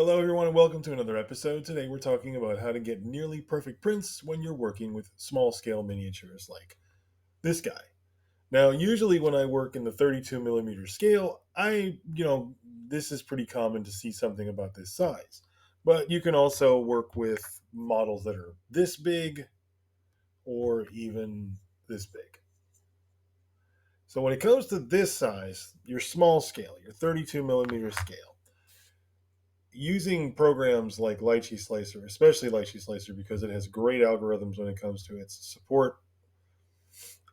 Hello, everyone, and welcome to another episode. Today, we're talking about how to get nearly perfect prints when you're working with small scale miniatures like this guy. Now, usually when I work in the 32 millimeter scale, this is pretty common to see something about this size. But you can also work with models that are this big or even this big. So, when it comes to this size, your small scale, your 32 millimeter scale, using programs like Lychee Slicer, especially Lychee Slicer, because it has great algorithms when it comes to its support,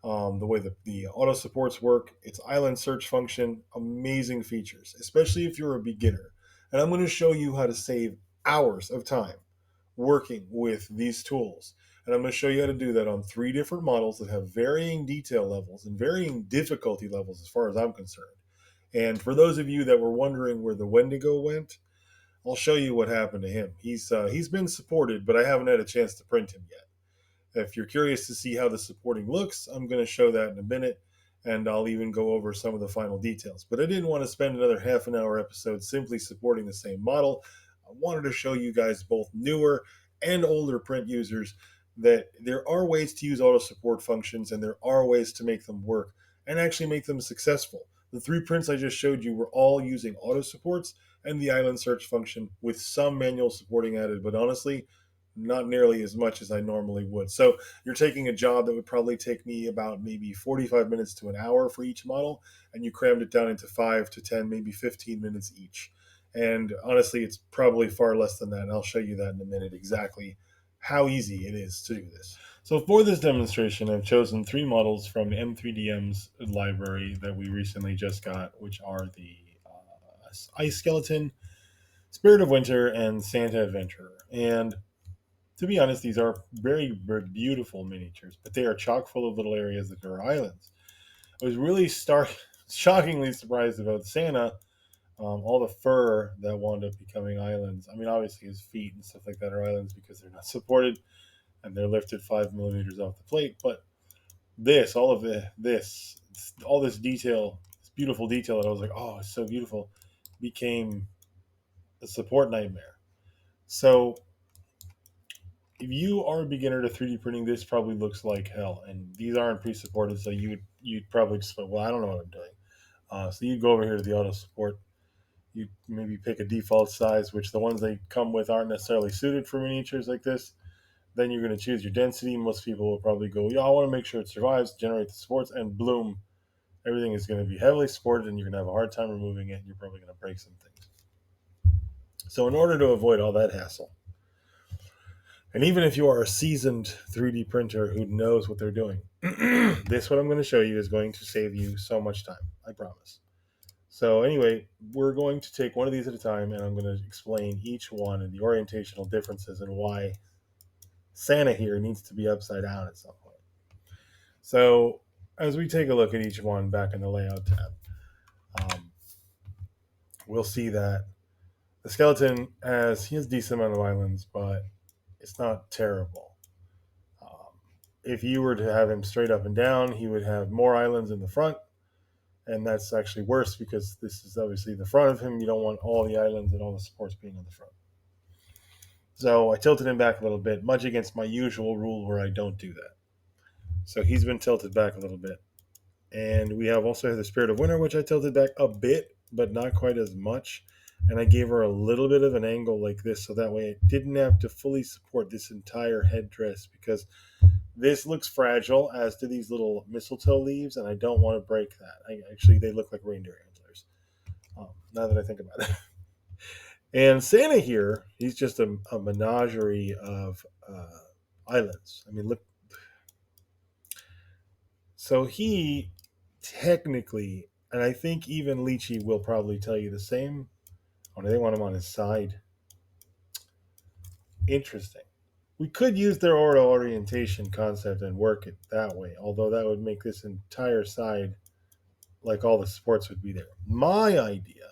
the way that the auto supports work, its island search function, amazing features, especially if you're a beginner. And I'm going to show you how to save hours of time working with these tools. And I'm going to show you how to do that on three different models that have varying detail levels and varying difficulty levels as far as I'm concerned. And for those of you that were wondering where the Wendigo went, I'll show you what happened to him. He's been supported, but I haven't had a chance to print him yet. If you're curious to see how the supporting looks, I'm going to show that in a minute, and I'll even go over some of the final details. But I didn't want to spend another half an hour episode simply supporting the same model. I wanted to show you guys, both newer and older print users, that there are ways to use auto support functions and there are ways to make them work and actually make them successful. The three prints I just showed you were all using auto supports and the island search function with some manual supporting added, but honestly, not nearly as much as I normally would. So you're taking a job that would probably take me about maybe 45 minutes to an hour for each model, and you crammed it down into 5 to 10, maybe 15 minutes each. And honestly, it's probably far less than that. And I'll show you that in a minute exactly how easy it is to do this. So for this demonstration, I've chosen three models from M3DM's library that we recently just got, which are the Ice Skeleton, Spirit of Winter, and Santa Adventurer. And to be honest, these are very, very beautiful miniatures, but they are chock full of little areas that are islands. I was really shockingly surprised about Santa, all the fur that wound up becoming islands. I mean, obviously his feet and stuff like that are islands because they're not supported and they're lifted 5 millimeters off the plate. But all this detail, this beautiful detail that I was like, oh, it's so beautiful, became a support nightmare. So if you are a beginner to 3D printing, this probably looks like hell. And these aren't pre-supported, so you'd probably just go, well, I don't know what I'm doing. So you go over here to the auto support. You maybe pick a default size, which the ones they come with aren't necessarily suited for miniatures like this. Then you're going to choose your density. Most people will probably go, yeah, I want to make sure it survives, generate the supports, and bloom, everything is going to be heavily supported, and you're going to have a hard time removing it, and you're probably going to break some things. So in order to avoid all that hassle, and even if you are a seasoned 3D printer who knows what they're doing, this, what I'm going to show you, is going to save you so much time. I promise. So anyway, we're going to take one of these at a time, and I'm going to explain each one and the orientational differences and why Santa here needs to be upside down at some point. So as we take a look at each one back in the layout tab, um, we'll see that the skeleton he has a decent amount of islands, but it's not terrible. Um, if you were to have him straight up and down, he would have more islands in the front, and that's actually worse because this is obviously the front of him. You don't want all the islands and all the supports being on the front. So I tilted him back a little bit, much against my usual rule where I don't do that. So he's been tilted back a little bit. And we have also the Spirit of Winter, which I tilted back a bit, but not quite as much. And I gave her a little bit of an angle like this, so that way it didn't have to fully support this entire headdress, because this looks fragile, as do these little mistletoe leaves, and I don't want to break that. Actually, they look like reindeer antlers, now that I think about it. And Santa here, he's just a menagerie of islands. I mean, look. So he technically, and I think even Lychee will probably tell you the same. Oh, they want him on his side. Interesting. We could use their auto orientation concept and work it that way, although that would make this entire side like all the supports would be there. My idea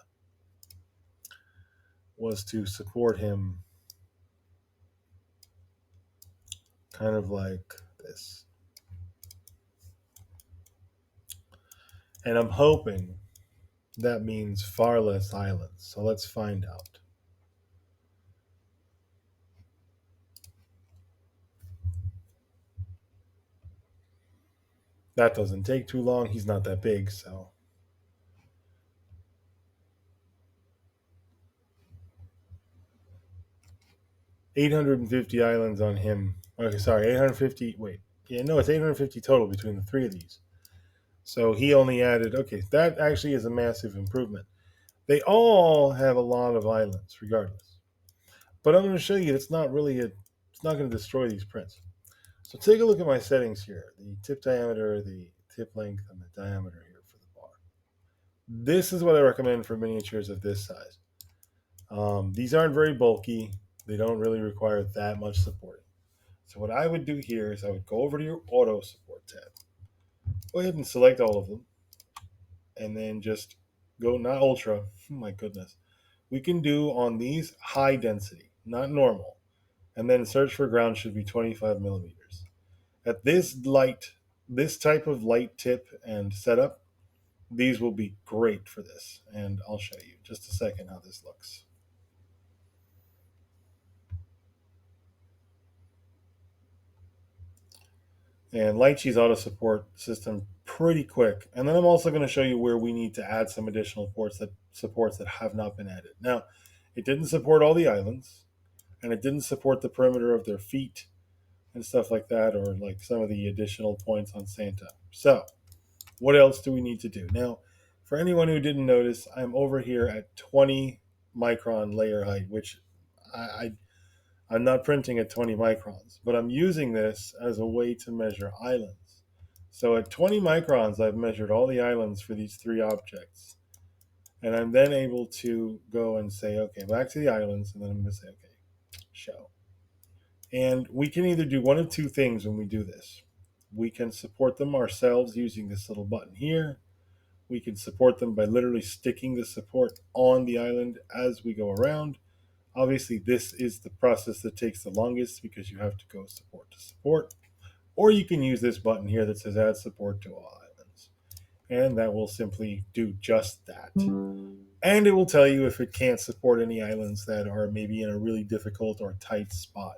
was to support him kind of like this. And I'm hoping that means far less islands. So let's find out. That doesn't take too long. He's not that big, so 850 islands on him. Okay, sorry, 850. Wait, yeah, no, it's 850 total between the three of these. So he only added. Okay, that actually is a massive improvement. They all have a lot of islands, regardless. But I'm going to show you it's not really a. It's not going to destroy these prints. So take a look at my settings here: the tip diameter, the tip length, and the diameter here for the bar. This is what I recommend for miniatures of this size. These aren't very bulky. They don't really require that much support. So what I would do here is I would go over to your auto support tab. Go ahead and select all of them, and then just go not ultra. Oh my goodness, we can do on these high density, not normal, and then search for ground should be 25 millimeters. At this type of light tip and setup, these will be great for this, and I'll show you just a second how this looks. And Lychee's auto support system pretty quick. And then I'm also going to show you where we need to add some additional supports that have not been added. Now, it didn't support all the islands, and it didn't support the perimeter of their feet and stuff like that, or like some of the additional points on Santa. So, what else do we need to do? Now, for anyone who didn't notice, I'm over here at 20 micron layer height, which I I'm not printing at 20 microns, but I'm using this as a way to measure islands. So at 20 microns, I've measured all the islands for these three objects. And I'm then able to go and say, okay, back to the islands. And then I'm going to say, okay, show. And we can either do one of two things when we do this. We can support them ourselves using this little button here. We can support them by literally sticking the support on the island as we go around. Obviously, this is the process that takes the longest because you have to go support to support. Or you can use this button here that says add support to all islands. And that will simply do just that. And it will tell you if it can't support any islands that are maybe in a really difficult or tight spot,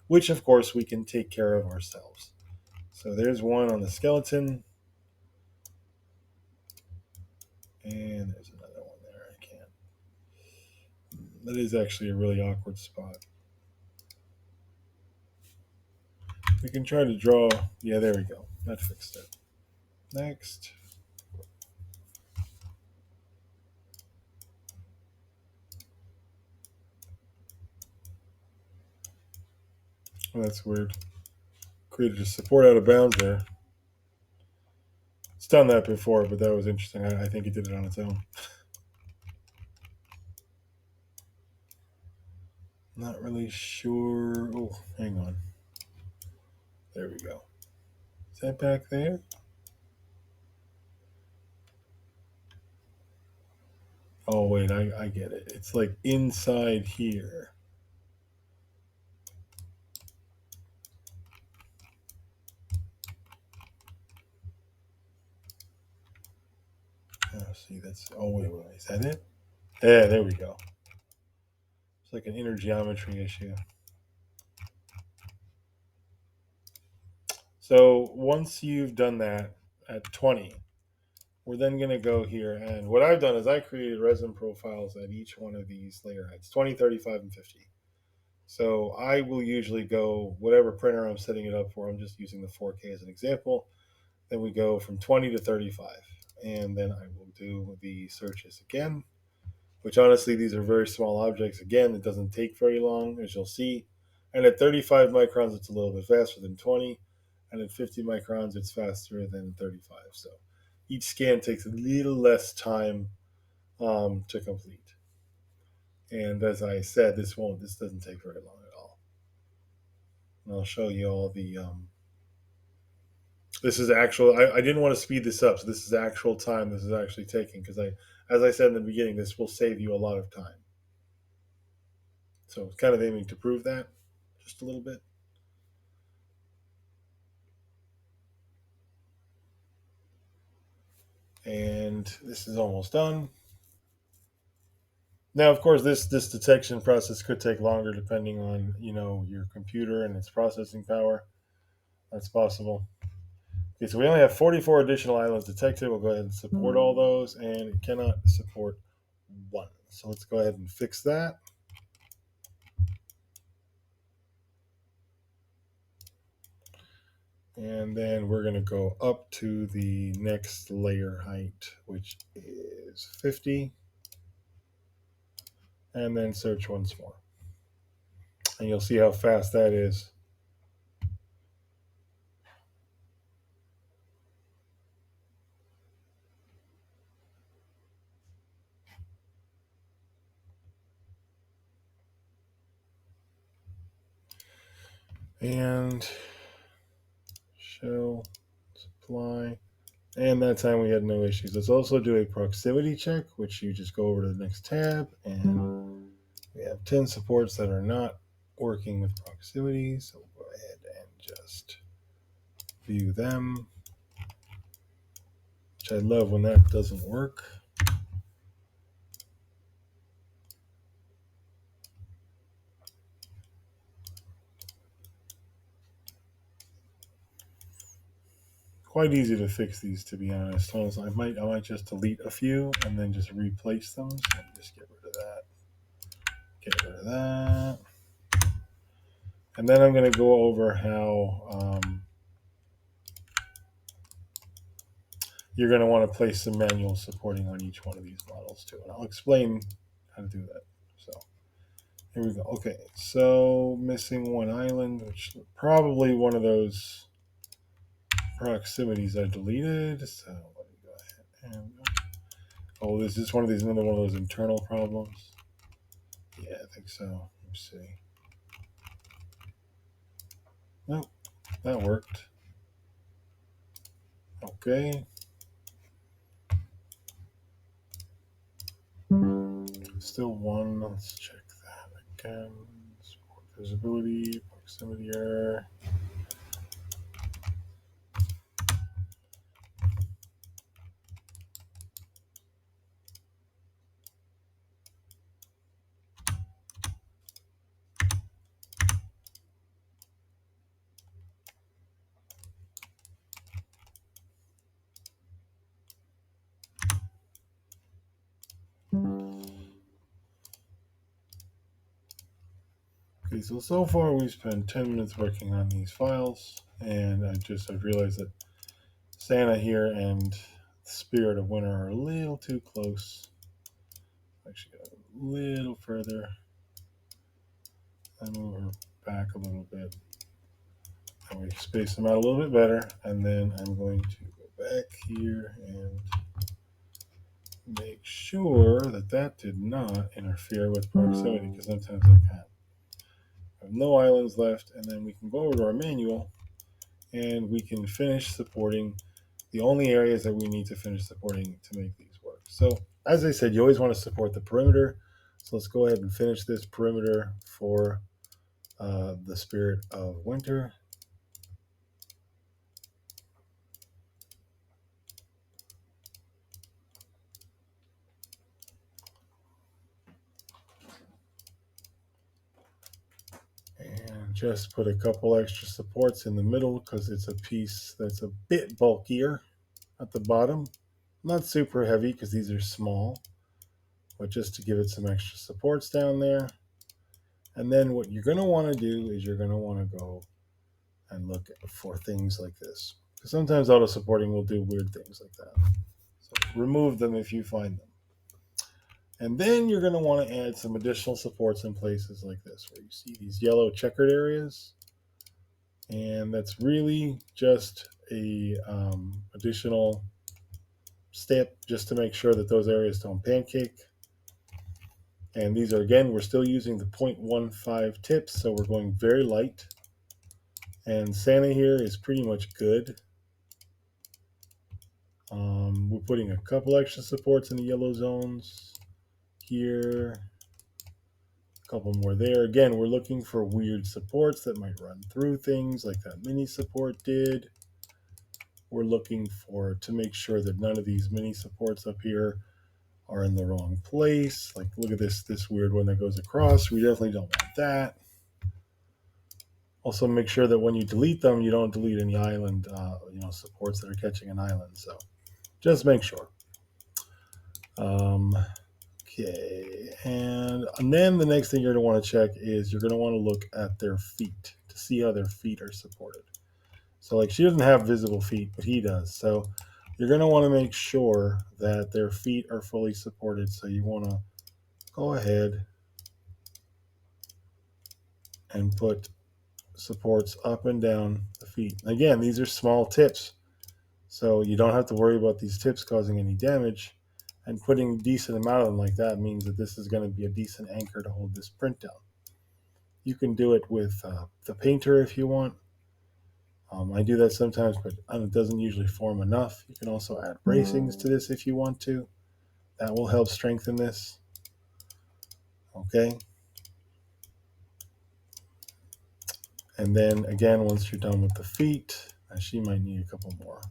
which of course we can take care of ourselves. So there's one on the skeleton. And there's another one there. I can't. That is actually a really awkward spot. We can try to draw. Yeah, there we go. That fixed it. Next. Oh, that's weird. Created a support out of bounds there. It's done that before, but that was interesting. I think it did it on its own. Not really sure. Oh, hang on. There we go. Is that back there? Oh, wait, I get it. It's like inside here. Oh, see, that's. Oh, wait. Is that it? Yeah, there we go. It's like an inner geometry issue. So once you've done that at 20, we're then going to go here. And what I've done is I created resin profiles at each one of these layer heights 20, 35, and 50. So I will usually go whatever printer I'm setting it up for. I'm just using the 4K as an example. Then we go from 20 to 35. And then I will do the searches again, which honestly, these are very small objects. Again, it doesn't take very long, as you'll see. And at 35 microns, it's a little bit faster than 20. And at 50 microns, it's faster than 35. So each scan takes a little less time to complete. And as I said, this doesn't take very long at all. And I'll show you all the. This is actual. I didn't want to speed this up, so this is actual time. This is actually taking because as I said in the beginning, this will save you a lot of time. So kind of aiming to prove that just a little bit. And this is almost done. Now, of course, this detection process could take longer depending on your computer and its processing power. That's possible. Okay, so we only have 44 additional islands detected. We'll go ahead and support all those, and it cannot support one. So let's go ahead and fix that. And then we're going to go up to the next layer height, which is 50. And then search once more. And you'll see how fast that is. And show supply. And that time we had no issues. Let's also do a proximity check, which you just go over to the next tab, and we have 10 supports that are not working with proximity. So we'll go ahead and just view them, which I love when that doesn't work. Quite easy to fix these, to be honest. I might just delete a few and then just replace them. So just get rid of that. Get rid of that. And then I'm going to go over how you're going to want to place some manual supporting on each one of these models too. And I'll explain how to do that. So here we go. Okay, so missing one island, which probably one of those proximities I deleted. So let me go ahead and oh, is this one of these another one of those internal problems? Yeah, I think so. Let me see. Nope, that worked. Okay. Still one. Let's check that again. Support visibility, proximity error. Okay, so far we've spent 10 minutes working on these files, and I've realized that Santa here and Spirit of Winter are a little too close. Actually, go a little further. I move her back a little bit. And we space them out a little bit better, and then I'm going to go back here and make sure that that did not interfere with proximity, because sometimes it can. I have no islands left, and then we can go over to our manual and we can finish supporting the only areas that we need to finish supporting to make these work. So as I said, you always want to support the perimeter. So let's go ahead and finish this perimeter for the Spirit of Winter. And just put a couple extra supports in the middle because it's a piece that's a bit bulkier at the bottom. Not super heavy because these are small, but just to give it some extra supports down there. And then what you're going to want to do is you're going to want to go and look for things like this. Because sometimes auto supporting will do weird things like that. So remove them if you find them. And then you're going to want to add some additional supports in places like this, where you see these yellow checkered areas. And that's really just a additional step just to make sure that those areas don't pancake. And these are, again, we're still using the 0.15 tips, so we're going very light. And Santa here is pretty much good. We're putting a couple extra supports in the yellow zones here. A couple more there. Again, we're looking for weird supports that might run through things like that mini support did. We're looking to make sure that none of these mini supports up here are in the wrong place. Like, look at this weird one that goes across. We definitely don't want that. Also, make sure that when you delete them, you don't delete any island, supports that are catching an island. So just make sure. Okay, and then the next thing you're going to want to check is you're going to want to look at their feet to see how their feet are supported. So like she doesn't have visible feet, but he does. So you're going to want to make sure that their feet are fully supported. So you want to go ahead and put supports up and down the feet. Again, these are small tips, so you don't have to worry about these tips causing any damage. And putting a decent amount of them like that means that this is going to be a decent anchor to hold this print down. You can do it with the painter if you want. I do that sometimes, but it doesn't usually form enough. You can also add bracings to this if you want to. That will help strengthen this. Okay. And then again, once you're done with the feet, she might need a couple more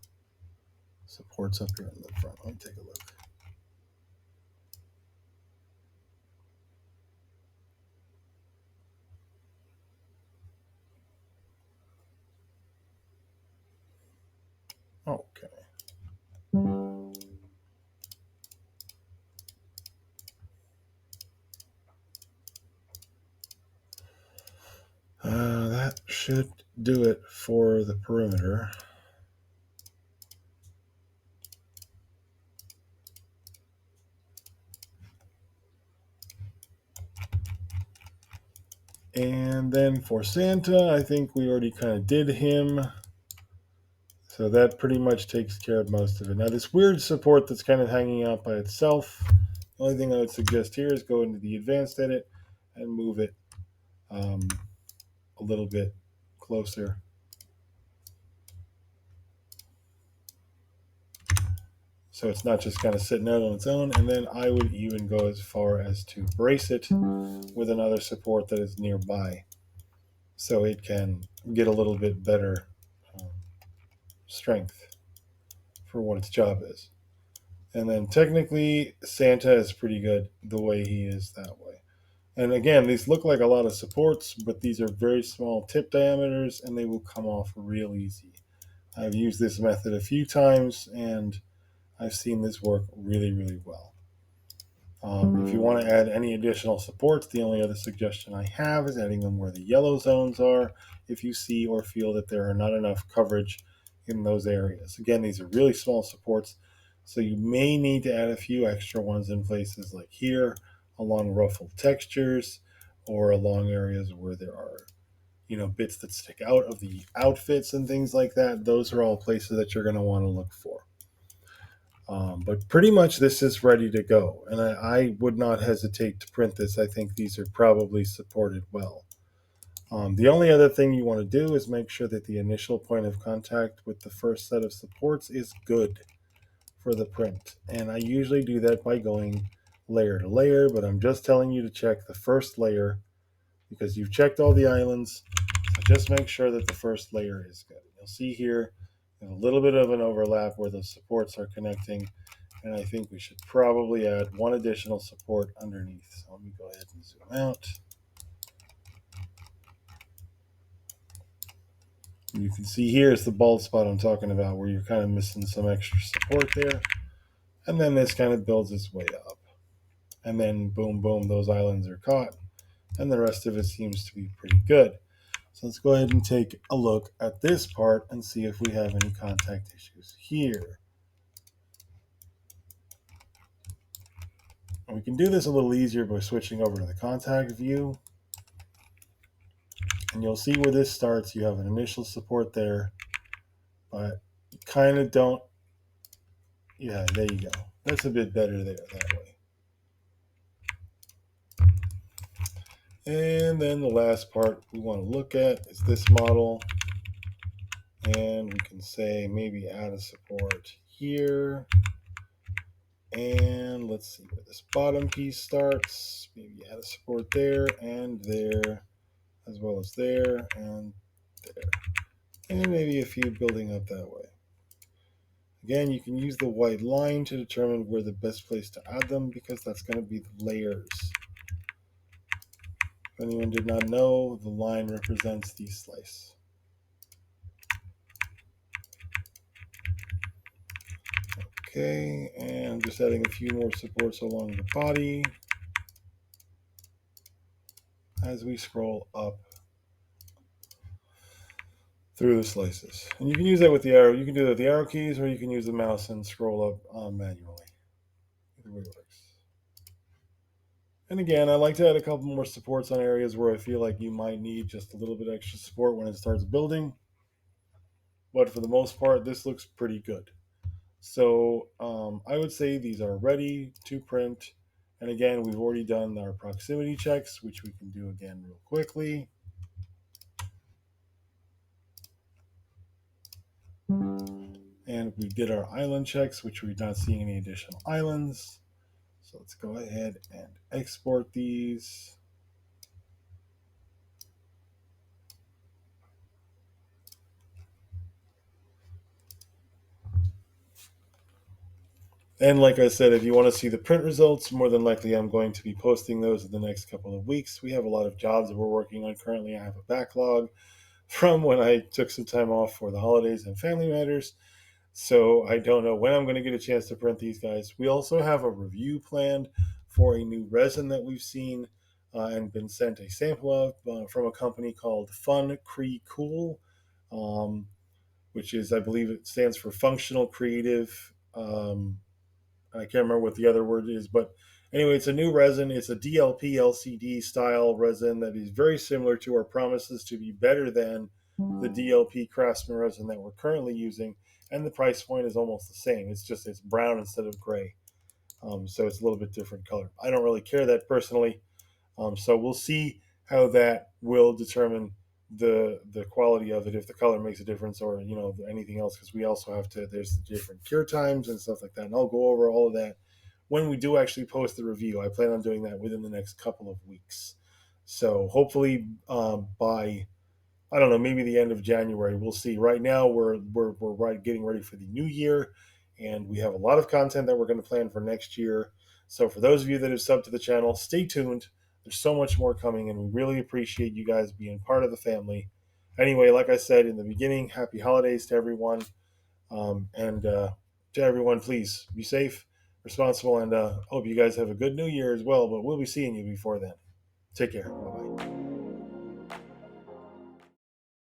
supports up here in the front. Let me take a look. Okay. That should do it for the perimeter. And then for Santa, I think we already kind of did him. So that pretty much takes care of most of it. Now this weird support that's kind of hanging out by itself, the only thing I would suggest here is go into the advanced edit and move it a little bit closer. So it's not just kind of sitting out on its own. And then I would even go as far as to brace it with another support that is nearby, so it can get a little bit better strength for what its job is. And then technically, Santa is pretty good the way he is that way. And again, these look like a lot of supports, but these are very small tip diameters and they will come off real easy. I've used this method a few times and I've seen this work really, really well. If you want to add any additional supports, the only other suggestion I have is adding them where the yellow zones are if you see or feel that there are not enough coverage in those areas. Again, these are really small supports, so you may need to add a few extra ones in places like here, along ruffled textures, or along areas where there are bits that stick out of the outfits and things like that. Those are all places that you're going to want to look for. But pretty much this is ready to go, and I would not hesitate to print this. I think these are probably supported well. The only other thing you want to do is make sure that the initial point of contact with the first set of supports is good for the print. And I usually do that by going layer to layer, but I'm just telling you to check the first layer because you've checked all the islands. So just make sure that the first layer is good. You'll see here there's a little bit of an overlap where the supports are connecting, and I think we should probably add one additional support underneath. So let me go ahead and zoom out. You can see here is the bald spot I'm talking about where you're kind of missing some extra support there. And then this kind of builds its way up. And then boom, boom, those islands are caught. And the rest of it seems to be pretty good. So let's go ahead and take a look at this part and see if we have any contact issues here. And we can do this a little easier by switching over to the contact view. And you'll see where this starts. You have an initial support there, but you kind of don't. Yeah, there you go. That's a bit better there that way. And then the last part we want to look at is this model. And we can say maybe add a support here. And let's see where this bottom piece starts. Maybe add a support there and there, as well as there and there. And maybe a few building up that way. Again, you can use the white line to determine where the best place to add them because that's going to be the layers. If anyone did not know, the line represents the slice. Okay, and just adding a few more supports along the body as we scroll up through the slices. And you can use that with the arrow. You can do that with the arrow keys, or you can use the mouse and scroll up manually. Either way works. And again, I like to add a couple more supports on areas where I feel like you might need just a little bit extra support when it starts building. But for the most part, this looks pretty good. So I would say these are ready to print. And again, we've already done our proximity checks, which we can do again real quickly. And we did our island checks, which we're not seeing any additional islands. So let's go ahead and export these. And like I said, if you want to see the print results, more than likely I'm going to be posting those in the next couple of weeks. We have a lot of jobs that we're working on currently. I have a backlog from when I took some time off for the holidays and family matters. So I don't know when I'm going to get a chance to print these guys. We also have a review planned for a new resin that we've seen and been sent a sample of from a company called Fun Cree Cool, which is, I believe it stands for Functional Creative. I can't remember what the other word is, but anyway, it's a new resin. It's a DLP LCD style resin that is very similar to our promises to be better than the DLP Craftsman resin that we're currently using, and the price point is almost the same. It's brown instead of gray, so it's a little bit different color. I don't really care that personally, so we'll see how that will determine the quality of it, if the color makes a difference, or anything else, because we also have to, there's different cure times and stuff like that, and I'll go over all of that when we do actually post the review. I plan on doing that within the next couple of weeks, so hopefully by, I don't know, maybe the end of January. We'll see. Right now, we're getting ready for the new year, and we have a lot of content that we're going to plan for next year. So for those of you that have subbed to the channel, stay tuned. There's so much more coming, and we really appreciate you guys being part of the family. Anyway, like I said in the beginning, happy holidays to everyone, and to everyone, please be safe, responsible, and hope you guys have a good New Year as well. But we'll be seeing you before then. Take care. Bye bye.